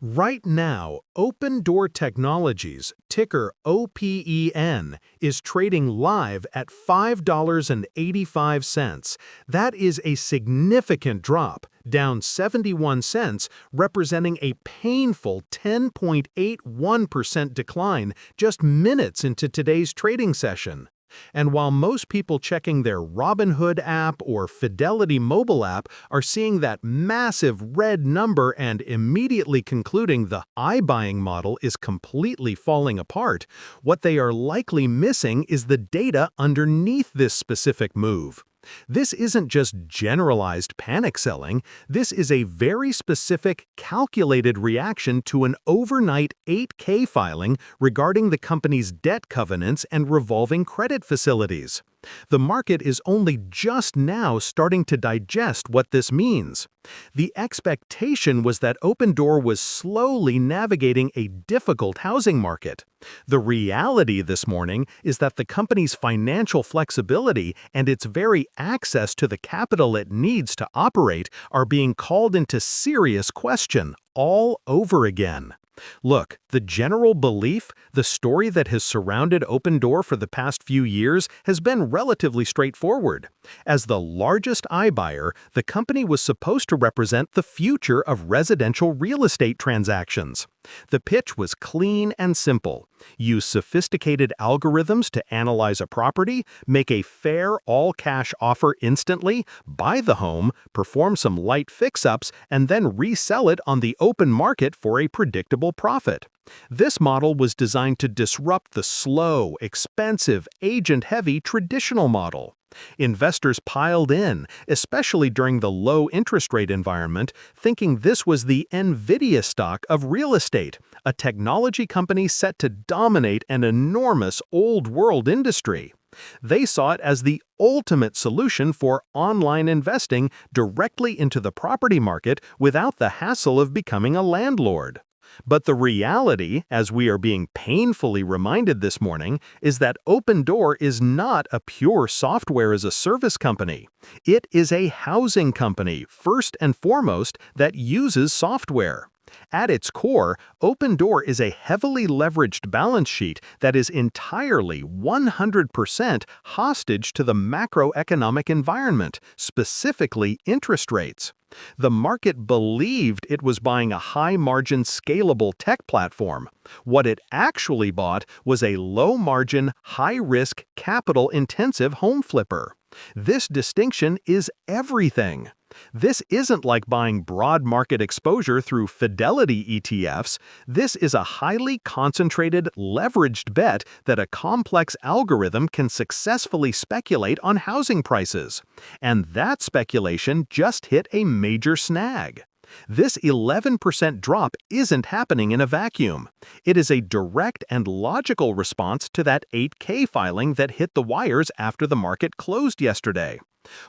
Right now, Opendoor Technologies, ticker OPEN, is trading live at $5.85. That is a significant drop, down 71 cents, representing a painful 10.81% decline just minutes into today's trading session. And while most people checking their Robinhood app or Fidelity mobile app are seeing that massive red number and immediately concluding the iBuying model is completely falling apart, what they are likely missing is the data underneath this specific move. This isn't just generalized panic selling, this is a very specific, calculated reaction to an overnight 8K filing regarding the company's debt covenants and revolving credit facilities. The market is only just now starting to digest what this means. The expectation was that Opendoor was slowly navigating a difficult housing market. The reality this morning is that the company's financial flexibility and its very access to the capital it needs to operate are being called into serious question all over again. Look, the general belief, the story that has surrounded Opendoor for the past few years has been relatively straightforward. As the largest iBuyer, the company was supposed to represent the future of residential real estate transactions. The pitch was clean and simple. Use sophisticated algorithms to analyze a property, make a fair all-cash offer instantly, buy the home, perform some light fix-ups, and then resell it on the open market for a predictable profit. This model was designed to disrupt the slow, expensive, agent-heavy traditional model. Investors piled in, especially during the low interest rate environment, thinking this was the Nvidia stock of real estate, a technology company set to dominate an enormous old-world industry. They saw it as the ultimate solution for online investing directly into the property market without the hassle of becoming a landlord. But the reality, as we are being painfully reminded this morning, is that Opendoor is not a pure software-as-a-service company. It is a housing company, first and foremost, that uses software. At its core, Opendoor is a heavily leveraged balance sheet that is entirely 100% hostage to the macroeconomic environment, specifically interest rates. The market believed it was buying a high-margin, scalable tech platform. What it actually bought was a low-margin, high-risk, capital-intensive home flipper. This distinction is everything. This isn't like buying broad market exposure through Fidelity ETFs. This is a highly concentrated, leveraged bet that a complex algorithm can successfully speculate on housing prices. And that speculation just hit a major snag. This 11% drop isn't happening in a vacuum. It is a direct and logical response to that 8K filing that hit the wires after the market closed yesterday.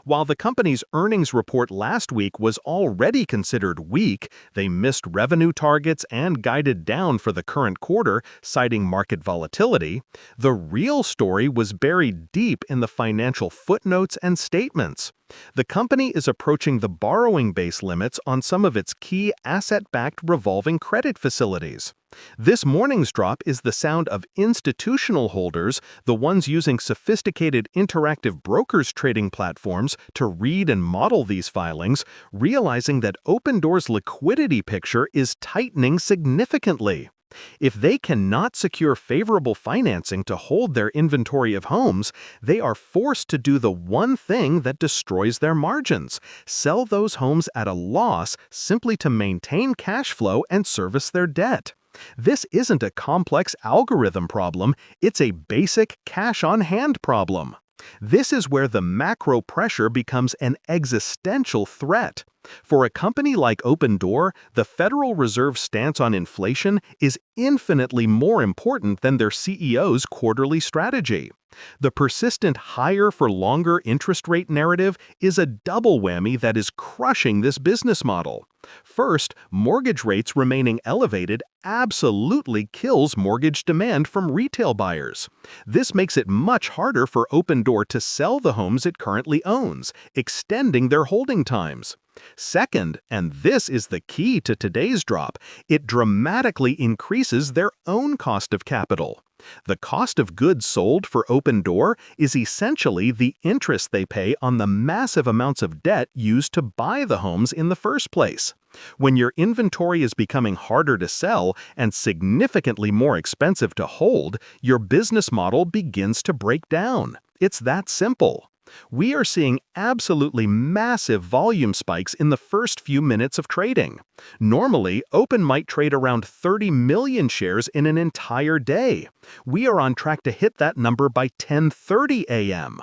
While the company's earnings report last week was already considered weak, they missed revenue targets and guided down for the current quarter, citing market volatility. The real story was buried deep in the financial footnotes and statements. The company is approaching the borrowing base limits on some of its key asset-backed revolving credit facilities. This morning's drop is the sound of institutional holders, the ones using sophisticated interactive brokers trading platforms to read and model these filings, realizing that Opendoor's liquidity picture is tightening significantly. If they cannot secure favorable financing to hold their inventory of homes, they are forced to do the one thing that destroys their margins: sell those homes at a loss simply to maintain cash flow and service their debt. This isn't a complex algorithm problem, it's a basic cash-on-hand problem. This is where the macro pressure becomes an existential threat. For a company like Opendoor, the Federal Reserve's stance on inflation is infinitely more important than their CEO's quarterly strategy. The persistent higher-for-longer interest rate narrative is a double whammy that is crushing this business model. First, mortgage rates remaining elevated absolutely kills mortgage demand from retail buyers. This makes it much harder for Opendoor to sell the homes it currently owns, extending their holding times. Second, and this is the key to today's drop, it dramatically increases their own cost of capital. The cost of goods sold for Opendoor is essentially the interest they pay on the massive amounts of debt used to buy the homes in the first place. When your inventory is becoming harder to sell and significantly more expensive to hold, your business model begins to break down. It's that simple. We are seeing absolutely massive volume spikes in the first few minutes of trading. Normally, Open might trade around 30 million shares in an entire day. We are on track to hit that number by 10:30 a.m.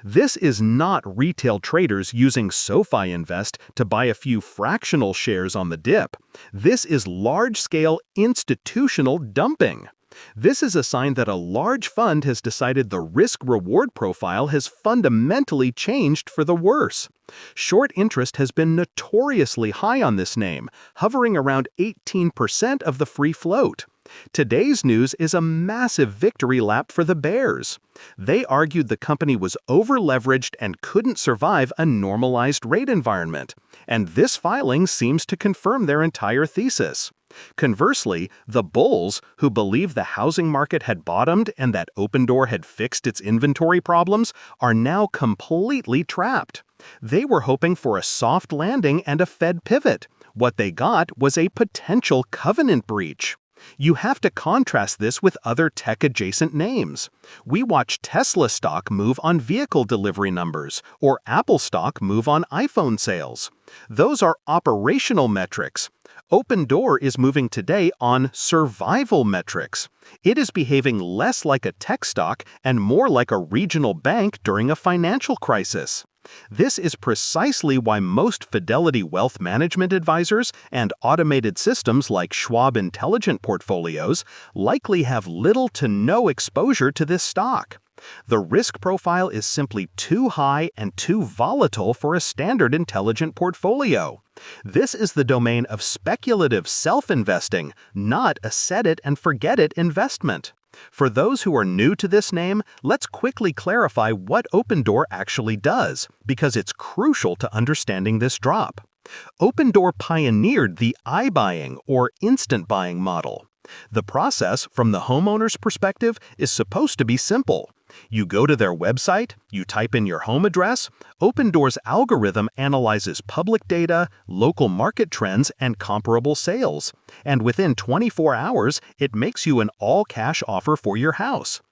This is not retail traders using SoFi Invest to buy a few fractional shares on the dip. This is large-scale institutional dumping. This is a sign that a large fund has decided the risk-reward profile has fundamentally changed for the worse. Short interest has been notoriously high on this name, hovering around 18% of the free float. Today's news is a massive victory lap for the bears. They argued the company was over-leveraged and couldn't survive a normalized rate environment, and this filing seems to confirm their entire thesis. Conversely, the bulls, who believed the housing market had bottomed and that Opendoor had fixed its inventory problems, are now completely trapped. They were hoping for a soft landing and a Fed pivot. What they got was a potential covenant breach. You have to contrast this with other tech-adjacent names. We watch Tesla stock move on vehicle delivery numbers, or Apple stock move on iPhone sales. Those are operational metrics. Opendoor is moving today on survival metrics. It is behaving less like a tech stock and more like a regional bank during a financial crisis. This is precisely why most Fidelity wealth management advisors and automated systems like Schwab Intelligent Portfolios likely have little to no exposure to this stock. The risk profile is simply too high and too volatile for a standard intelligent portfolio. This is the domain of speculative self-investing, not a set-it-and-forget-it investment. For those who are new to this name, let's quickly clarify what Opendoor actually does, because it's crucial to understanding this drop. Opendoor pioneered the iBuying or instant buying model. The process, from the homeowner's perspective, is supposed to be simple. You go to their website, you type in your home address, Opendoor's algorithm analyzes public data, local market trends, and comparable sales. And within 24 hours, it makes you an all-cash offer for your house.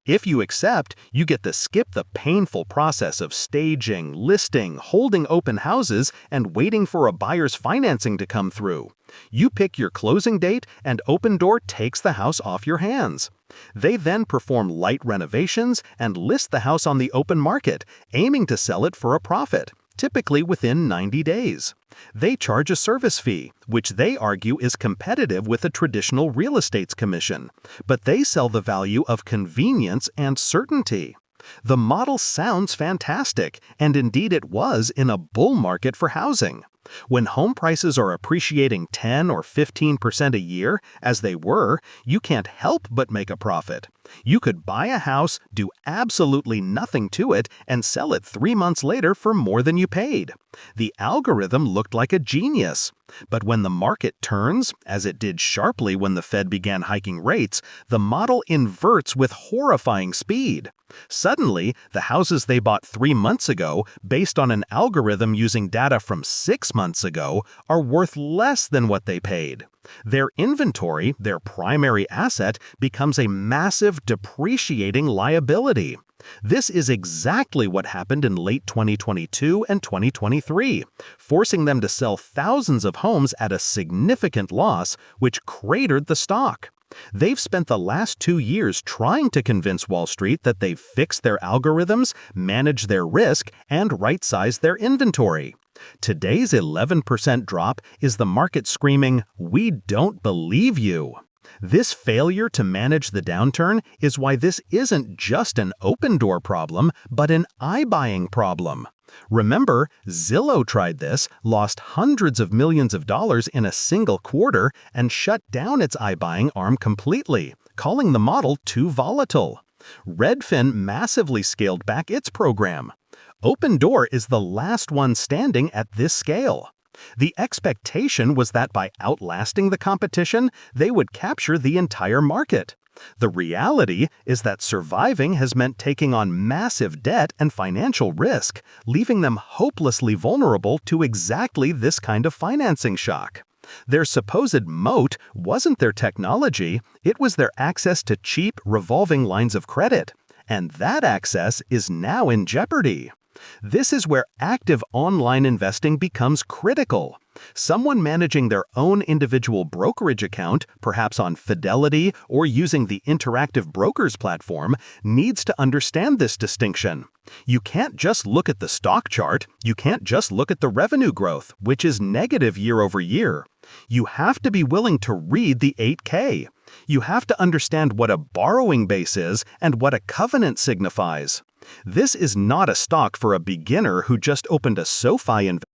If you accept, you get to skip the painful process of staging, listing, holding open houses, and waiting for a buyer's financing to come through. You pick your closing date, and Opendoor takes the house off your hands. They then perform light renovations and list the house on the open market, aiming to sell it for a profit, typically within 90 days. They charge a service fee, which they argue is competitive with a traditional real estate's commission, but they sell the value of convenience and certainty. The model sounds fantastic, and indeed it was in a bull market for housing. When home prices are appreciating 10 or 15% a year, as they were, you can't help but make a profit. You could buy a house, do absolutely nothing to it, and sell it 3 months later for more than you paid. The algorithm looked like a genius. But when the market turns, as it did sharply when the Fed began hiking rates, the model inverts with horrifying speed. Suddenly, the houses they bought 3 months ago, based on an algorithm using data from 6 months ago, are worth less than what they paid. Their inventory, their primary asset, becomes a massive depreciating liability. This is exactly what happened in late 2022 and 2023, forcing them to sell thousands of homes at a significant loss, which cratered the stock. They've spent the last 2 years trying to convince Wall Street that they've fixed their algorithms, managed their risk, and right-sized their inventory. Today's 11% drop is the market screaming, "We don't believe you." This failure to manage the downturn is why this isn't just an Opendoor problem, but an iBuying problem. Remember, Zillow tried this, lost hundreds of millions of dollars in a single quarter, and shut down its iBuying arm completely, calling the model too volatile. Redfin massively scaled back its program. Opendoor is the last one standing at this scale. The expectation was that by outlasting the competition, they would capture the entire market. The reality is that surviving has meant taking on massive debt and financial risk, leaving them hopelessly vulnerable to exactly this kind of financing shock. Their supposed moat wasn't their technology, it was their access to cheap, revolving lines of credit. And that access is now in jeopardy. This is where active online investing becomes critical. Someone managing their own individual brokerage account, perhaps on Fidelity or using the Interactive Brokers platform, needs to understand this distinction. You can't just look at the stock chart, you can't just look at the revenue growth, which is negative year over year. You have to be willing to read the 8K. You have to understand what a borrowing base is and what a covenant signifies. This is not a stock for a beginner who just opened a SoFi investment